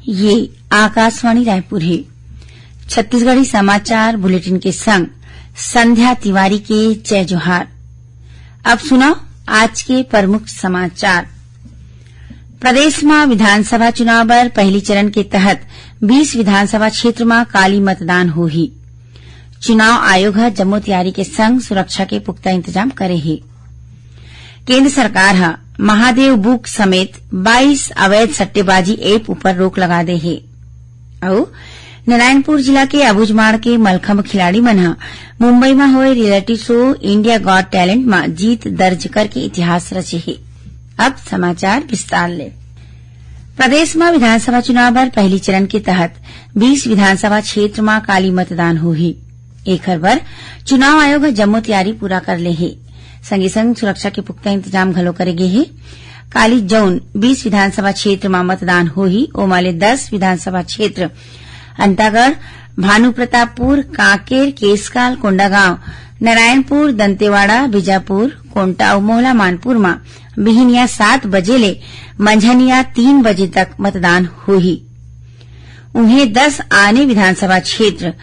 ये आकाशवाणी रायपुर है। छत्तीसगढ़ी समाचार बुलेटिन के संग संध्या तिवारी के जय जोहार। अब सुनो आज के प्रमुख समाचार। प्रदेश में विधानसभा चुनाव बर पहली चरण के तहत 20 विधानसभा क्षेत्र में काली मतदान होही। चुनाव आयोग ह जम्मो तैयारी के संग सुरक्षा के पुख्ता इंतजाम करे हे। केंद्र सरकार ह महादेव बुक समेत 22 अवैध सट्टेबाजी ऐप ऊपर रोक लगा दे हे। नारायणपुर जिला के अबुझमाड़ के मलखंभ खिलाड़ी मन ह मुंबई में होए रियलिटी शो इंडिया गॉट टैलेंट में जीत दर्ज करके इतिहास रचे हे। अब समाचार विस्तार ले। प्रदेश में विधानसभा चुनाव बर पहली चरण के तहत 20 विधानसभा क्षेत्र में काली मतदान होही। एकर बर चुनाव आयोग जम्मो तैयारी पूरा कर ले हे। संगे संग सुरक्षा के पुख्ता इंतजाम घलो करे गे हे। काली जौन 20 विधानसभा क्षेत्र में मतदान होही ओमाले 10 विधानसभा क्षेत्र अंतागढ़, भानुप्रतापपुर, कांकेर, केसकाल, कोंडागांव, नारायणपुर, दंतेवाड़ा, बीजापुर, कोंटा और मोहला मानपुर में बिहनिया 7 बजे ले मंझनिया 3 बजे तक मतदान होही। उन्हें 10 आने विधानसभा क्षेत्र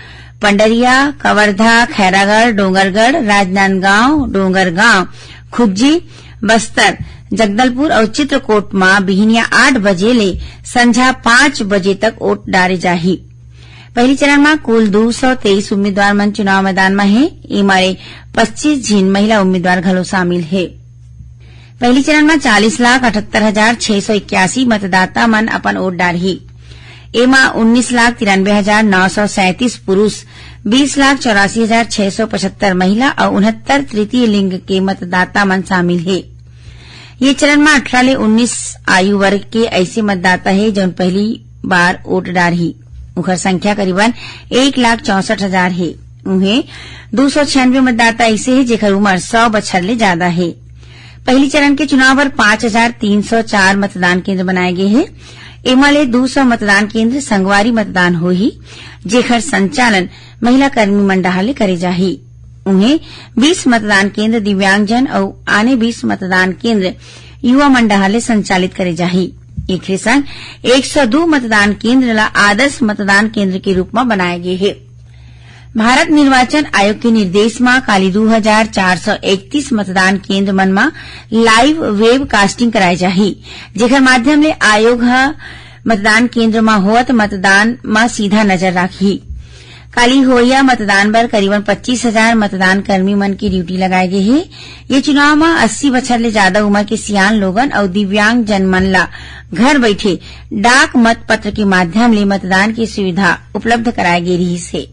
पंडरिया, कवर्धा, खैरागढ़, डोंगरगढ़, राजनांदगांव, डोंगरगांव, खुज्जी, बस्तर, जगदलपुर और चित्रकोट में बिहनिया 8 बजे ले संझा 5 बजे तक वोट डाले जाही। पहली चरण में कुल 223 उम्मीदवार मन चुनाव मैदान में है। इमारे 25 झीन महिला उम्मीदवार घलो शामिल है। पहली चरण में 40,78,681 मतदाता मन अपन वोट डालही। एमा 19,93,937 पुरुष, 20,84,675 महिला और 69 तृतीय लिंग के मतदाता मन शामिल है। ये चरण में 18 ले 19 आयु वर्ग के ऐसे मतदाता है जो पहली बार वोट डालही। उनकर संख्या करीबन 1,64,000 है। उन्हें 296 मतदाता ऐसे है जेकर उम्र 100 बछर ले ज्यादा है। पहली चरण के चुनाव पर 5,304 मतदान केंद्र बनाए गए हैं। एमाले 200 मतदान केंद्र संगवारी मतदान होही जेकर संचालन महिला कर्मी मंडहाले करे जाही। उन्हें 20 मतदान केंद्र दिव्यांगजन और आने 20 मतदान केंद्र युवा मंडहाले संचालित करे जाही। एक संग 102 मतदान केंद्र ला आदर्श मतदान केंद्र के रूप में बनाए गए हैं। भारत निर्वाचन आयोग के निर्देश में काली 2,431 मतदान केंद्र मन में लाइव वेब कास्टिंग कराई जाही जेकर माध्यम ले आयोग मतदान केंद्र में होवत मतदान में सीधा नजर राखी। काली होया मतदान बर करीबन 25,000 मतदान कर्मी मन की ड्यूटी लगाए गए है। ये चुनाव में 80 बछर ले ज्यादा उम्र के सियान लोगन और दिव्यांग जन मन ला घर बैठे डाक मत पत्र के माध्यम ले मतदान की सुविधा उपलब्ध कराई गई रही है।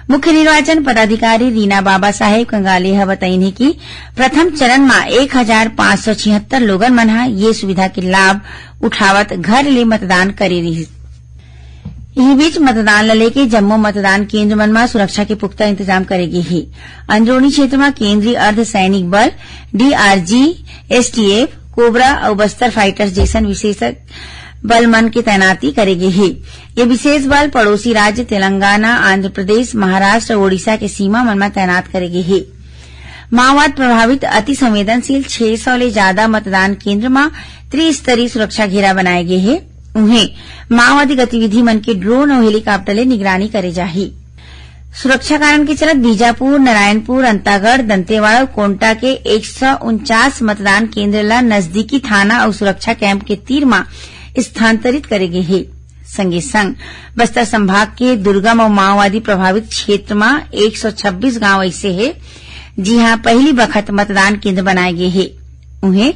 मुख्य निर्वाचन पदाधिकारी रीना बाबा साहेब कंगाले ह बताइन है कि प्रथम चरण में 1,576 लोगन मन ये सुविधा के लाभ उठावत घर ले मतदान करे रही। इसी बीच मतदान ल लेके जम्मो मतदान केंद्र मन में सुरक्षा के पुख्ता इंतजाम करेगी है। अंदरूनी क्षेत्र में केंद्रीय अर्ध सैनिक बल, डीआरजी, एसटीएफ, कोबरा और बस्तर फाइटर्स जैसन विशेष बल मन की तैनाती करेगी है। ये विशेष बल पड़ोसी राज्य तेलंगाना, आंध्र प्रदेश, महाराष्ट्र और ओडिशा के सीमा मन में तैनात करेगी है। माओवाद प्रभावित अति संवेदनशील 600 ले ज्यादा मतदान केंद्र में त्रिस्तरीय सुरक्षा घेरा बनाए गए हैं। उन्हें माओवादी गतिविधि मन के ड्रोन और हेलीकॉप्टर ले निगरानी करे जाही। सुरक्षा कारण के चलत बीजापुर, नारायणपुर, अंतागढ़, दंतेवाड़ा और कोंटा के 149 मतदान केंद्र ला नजदीकी थाना और सुरक्षा कैंप के तीर में स्थानांतरित करेगे है। संगे संग बस्तर संभाग के दुर्गम और माओवादी प्रभावित क्षेत्र में 126 गांव ऐसे है जहां पहली बखत मतदान केंद्र बनाए गए हैं। उन्हें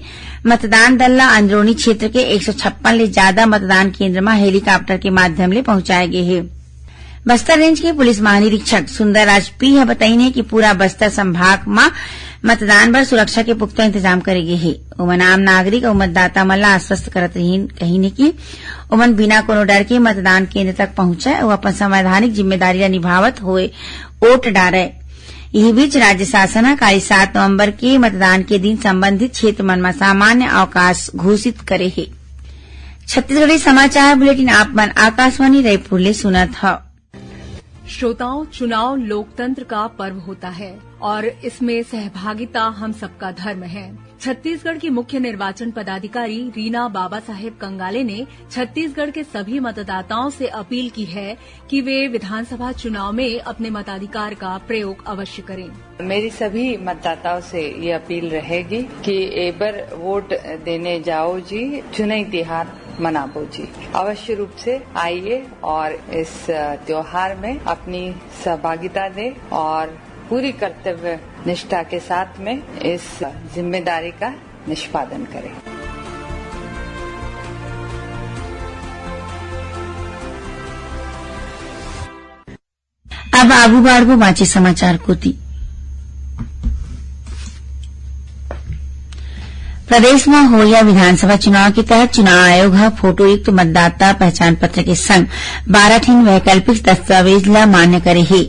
मतदान दल ला अंदरूनी क्षेत्र के 156 ले ज्यादा मतदान केंद्र में हेलीकॉप्टर के माध्यम ले पहुंचाए गए हैं। बस्तर रेंज के पुलिस महानिरीक्षक सुंदर राज पी है बताइने कि पूरा बस्तर संभाग में मतदान बर सुरक्षा के पुख्ता इंतजाम करेगे है। ओमन आम नागरिक और मतदाता मन ला आश्वस्त करत रहीन कहीने कि ओमन बिना कोनो डर के मतदान केंद्र तक पहुंचे और अपन संवैधानिक जिम्मेदारी ला निभावत हुए वोट डाले। यही बीच राज्य शासन काली 7 नवंबर के मतदान के दिन संबंधित क्षेत्र मन में सामान्य अवकाश घोषित करे है। छत्तीसगढ़ी समाचार बुलेटिन आप मन आकाशवाणी रायपुर ले सुनत ह। श्रोताओं, चुनाव लोकतंत्र का पर्व होता है और इसमें सहभागिता हम सबका धर्म है। छत्तीसगढ़ की मुख्य निर्वाचन पदाधिकारी रीना बाबा साहेब कंगाले ने छत्तीसगढ़ के सभी मतदाताओं से अपील की है कि वे विधानसभा चुनाव में अपने मताधिकार का प्रयोग अवश्य करें। मेरी सभी मतदाताओं से ये अपील रहेगी कि एबर वोट देने जाओ जी, चुनावी त्योहार मनाबो जी। अवश्य रूप से आइए और इस त्योहार में अपनी सहभागिता दें और पूरी कर्तव्य निष्ठा के साथ में इस जिम्मेदारी का निष्पादन करें। अब आगू बाढ़ बाँचे समाचार को थी। प्रदेश में होलिया विधानसभा चुनाव के तहत चुनाव आयोग फोटोयुक्त मतदाता पहचान पत्र के संग 12 ठीन वैकल्पिक दस्तावेज ला मान्य करे हे।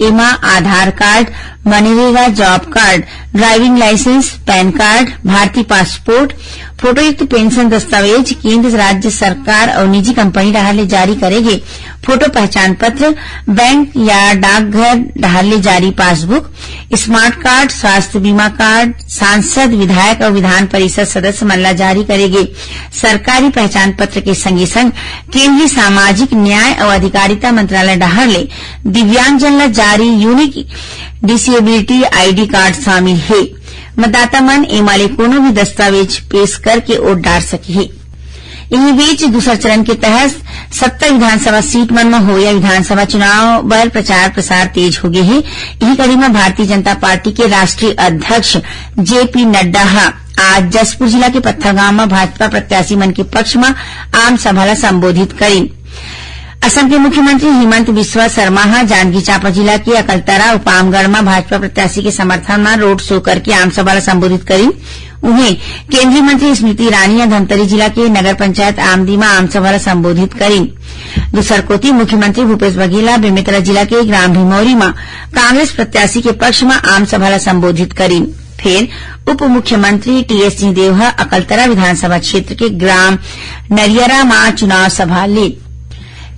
एमा आधार कार्ड, मनरेगा job card, driving licence, PAN card, भारतीय पासपोर्ट, फोटोयुक्त पेंशन दस्तावेज, केंद्र राज्य सरकार और निजी कंपनी डाले जारी करेगे फोटो पहचान पत्र, बैंक या डाकघर डाले जारी पासबुक, स्मार्ट कार्ड, स्वास्थ्य बीमा कार्ड, सांसद, विधायक और विधान परिषद सदस्य मन ला जारी करेगे। सरकारी पहचान पत्र के संगे संग केंद्रीय सामाजिक न्याय और अधिकारिता मंत्रालय डाहर दिव्यांगजन ला जारी यूनिक डिसेबिलिटी आईडी कार्ड शामिल है। मतदाता मन एमाले कोनो भी दस्तावेज पेश करके वोट डाल सके है। इन्हीं बीच दूसरा चरण के तहत 70 विधानसभा सीट मन में होया विधानसभा चुनाव बर प्रचार प्रसार तेज हो गए है। यही कड़ी में भारतीय जनता पार्टी के राष्ट्रीय अध्यक्ष जेपी नड्डा आज जसपुर जिला के पत्थरगांव में भाजपा प्रत्याशी मन के पक्ष में आम सभा ला संबोधित करी। असम के मुख्यमंत्री हिमंत बिस्वा शर्मा जांजगीर चांपा जिला के अकलतरा और पामगढ़ में भाजपा प्रत्याशी के समर्थन में रोड शो करके आम सभा ला संबोधित करी। उन्हें केंद्रीय मंत्री स्मृति ईरानी धमतरी जिला के नगर पंचायत आमदी में आम सभा ला संबोधित करी। दूसर कोती मुख्यमंत्री भूपेश बघेल बेमेतरा जिला के ग्राम भीमौरी में कांग्रेस प्रत्याशी के पक्ष में आम सभा ला संबोधित करी। फिर उप मुख्यमंत्री टीएस सिंहदेव अकलतरा विधानसभा क्षेत्र के ग्राम नरियरा में चुनाव सभा ली।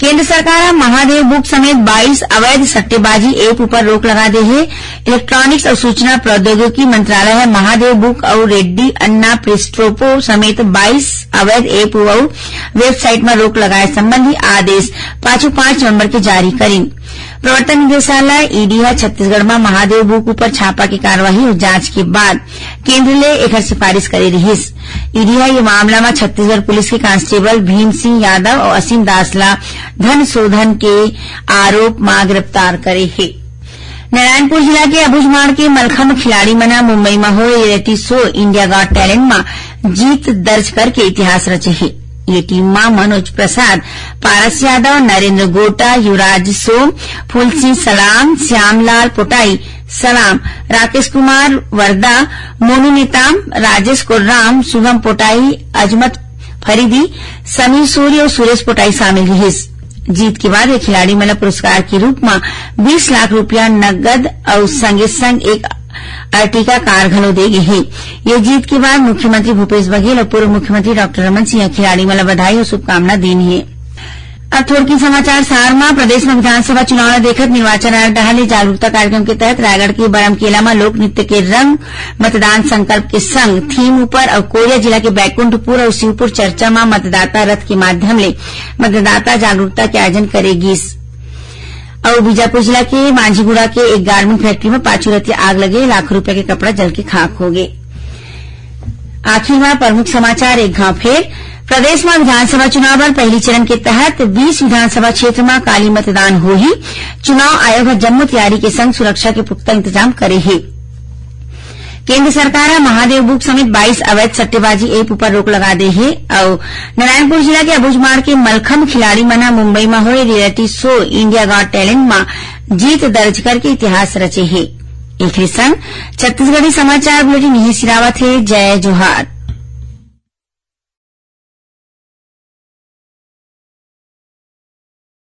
केंद्र सरकार महादेव बुक समेत 22 अवैध सट्टेबाजी ऐप पर रोक लगा दे है। इलेक्ट्रॉनिक्स और सूचना प्रौद्योगिकी मंत्रालय महादेव बुक और रेड्डी अन्ना प्रेस्ट्रोपो समेत 22 अवैध ऐप और वेबसाइट में रोक लगाए संबंधी आदेश 5 नवंबर के जारी करी। प्रवर्तन निदेशालय ईडी छत्तीसगढ़ में महादेव बुक पर छापा की कार्यवाही और जांच के बाद केंद्र ले एक सिफारिश करे रहीस। ईडी ये मामला में छत्तीसगढ़ पुलिस के कांस्टेबल भीम सिंह यादव और असीम दास ला धन शोधन के आरोप में गिरफ्तार करे है। नारायणपुर जिला के अबुझमाड़ के मलखम्ब खिलाड़ी मना मुंबई में हो रियलिटी शो इंडिया गॉट टैलेंट में जीत दर्ज करके इतिहास रचे है। ये टीम में मनोज प्रसाद, पारस यादव, नरेंद्र गोटा, युवराज सोम, फूलसिंह सलाम, श्यामलाल पोटाई सलाम, राकेश कुमार वर्दा, मोनू नेताम, राजेश कोर्राम, शुभम पोटाई, अजमत फरीदी, समीर सूर्य और सुरेश पोटाई शामिल है। जीत के बाद एक खिलाड़ी मला पुरस्कार के रूप में 20 लाख रुपया नकद और संगे संग एक अर्टिका कार घलो दे गए है। ये जीत के बाद मुख्यमंत्री भूपेश बघेल और पूर्व मुख्यमंत्री डॉक्टर रमन सिंह खिलाड़ी मला बधाई और शुभकामना देनी है। अब थोड़की समाचार सार में प्रदेश में विधानसभा चुनाव देखत निर्वाचन आयोग डहाले जागरूकता कार्यक्रम के तहत रायगढ़ के बरमकेला में लोक नृत्य के रंग मतदान संकल्प के संग थीम ऊपर और कोरिया जिला के बैकुंठपुर और शिवपुर चर्चा में मतदाता रथ के माध्यम ले मतदाता जागरूकता के आयोजन करेगी। और बीजापुर जिला के मांझीगुड़ा के एक गारमेंट फैक्ट्री में 5 राती आग लगे, लाखों रुपए के कपड़ा जल के खाक हो गए। आखिर में प्रमुख समाचार एक घाव फेर। प्रदेश में विधानसभा चुनाव पर पहली चरण के तहत 20 विधानसभा क्षेत्र में काली मतदान हो ही। चुनाव आयोग जम्मू तैयारी के संग सुरक्षा के पुख्ता इंतजाम करे है। केंद्र सरकार महादेव बुक समेत 22 अवैध सट्टेबाजी ऐप पर रोक लगा दे है। और नारायणपुर जिला के अबुझमाड़ के मलखम्ब खिलाड़ी मना मुंबई में हुए रियलिटी शो इंडिया गॉट टैलेंट में जीत दर्ज करके इतिहास रचे है। एक संग छत्तीसगढ़ी समाचार बुलेटिन यही सिरावत है। जय जोहार।